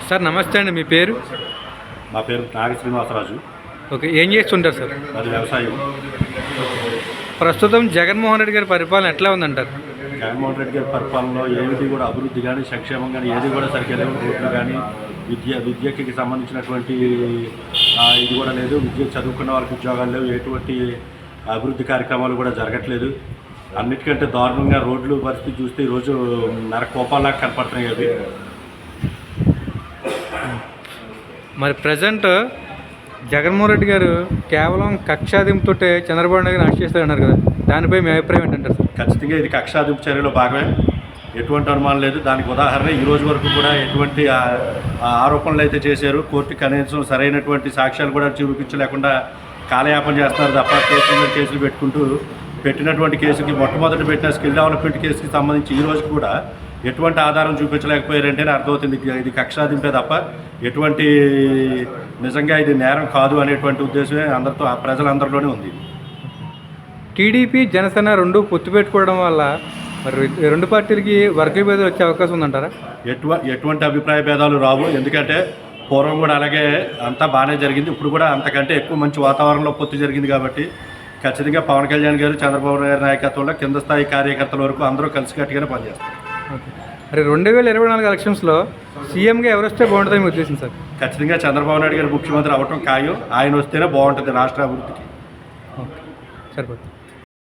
Sir నమస్తే అండి, మీ పేరు? నా పేరు నాగ శ్రీనివాసరాజు. ఓకే, ఏం చేస్తుంటారు సార్? అది వ్యవసాయం. ప్రస్తుతం జగన్మోహన్ రెడ్డి గారి పరిపాలన ఎట్లా ఉందంటారు? జగన్మోహన్ రెడ్డి గారి పరిపాలనలో ఏది కూడా అభివృద్ధి కానీ సంక్షేమం కానీ ఏది కూడా సరిగ్గా లేవు. రోడ్లు కానీ విద్యకి సంబంధించినటువంటి ఇది కూడా లేదు. విద్య చదువుకున్న వాళ్ళకి ఉద్యోగాలు లేవు. ఎటువంటి అభివృద్ధి కార్యక్రమాలు కూడా జరగట్లేదు. అన్నిటికంటే దారుణంగా రోడ్లు పరిస్థితి చూస్తే ఈరోజు నరకోపాలాగా కనపడుతున్నాయి. అవి మరి ప్రజెంట్ జగన్మోహన్ రెడ్డి గారు కేవలం కక్షాదింపుతో చంద్రబాబు నాయుడు అరెస్ట్ చేస్తారన్నారు కదా, దానిపై మీ అభిప్రాయం ఏంటంటారు సార్? ఖచ్చితంగా ఇది కక్షాదింపు చర్యలో భాగమే, ఎటువంటి అనుమానం లేదు. దానికి ఉదాహరణ ఈ రోజు వరకు కూడా ఎటువంటి ఆరోపణలు అయితే చేశారు, కోర్టు కనీసం సరైనటువంటి సాక్ష్యాలు కూడా చూపించలేకుండా కాలయాపన చేస్తున్నారు తప్ప కేసులు పెట్టుకుంటూ పెట్టినటువంటి కేసుకి మొట్టమొదటి పెట్టిన స్కిల్ డెవలప్మెంట్ కేసుకి సంబంధించి ఈ రోజు కూడా ఎటువంటి ఆధారం చూపించలేకపోయారంటేనే అర్థమవుతుంది ఇది కక్షాదింపే తప్ప ఎటువంటి నిజంగా ఇది నేరం కాదు అనేటువంటి ఉద్దేశమే ప్రజలందరిలోనే ఉంది. టీడీపీ జనసేన రెండు పొత్తు పెట్టుకోవడం వల్ల మరి రెండు పార్టీలకి వర్గ భేదాలు వచ్చే అవకాశం ఉందంటారా? ఎటువంటి అభిప్రాయ భేదాలు రావు. ఎందుకంటే పూర్వం కూడా అలాగే అంతా బాగానే జరిగింది. ఇప్పుడు కూడా అంతకంటే ఎక్కువ మంచి వాతావరణంలో పొత్తు జరిగింది కాబట్టి ఖచ్చితంగా పవన్ కళ్యాణ్ గారు, చంద్రబాబు గారి నాయకత్వంలో కింద స్థాయి కార్యకర్తల వరకు అందరూ కలిసికట్టుగానే పనిచేస్తారు. మరి 2024 ఎలక్షన్స్లో సీఎంగా ఎవరు వస్తే బాగుంటుందని మీ ఉద్దేశం సార్? ఖచ్చితంగా చంద్రబాబు నాయుడు గారు ముఖ్యమంత్రి అవ్వటం ఖాయం. ఆయన వస్తేనే బాగుంటుంది రాష్ట్ర అభివృద్ధికి. సరిపోతుంది.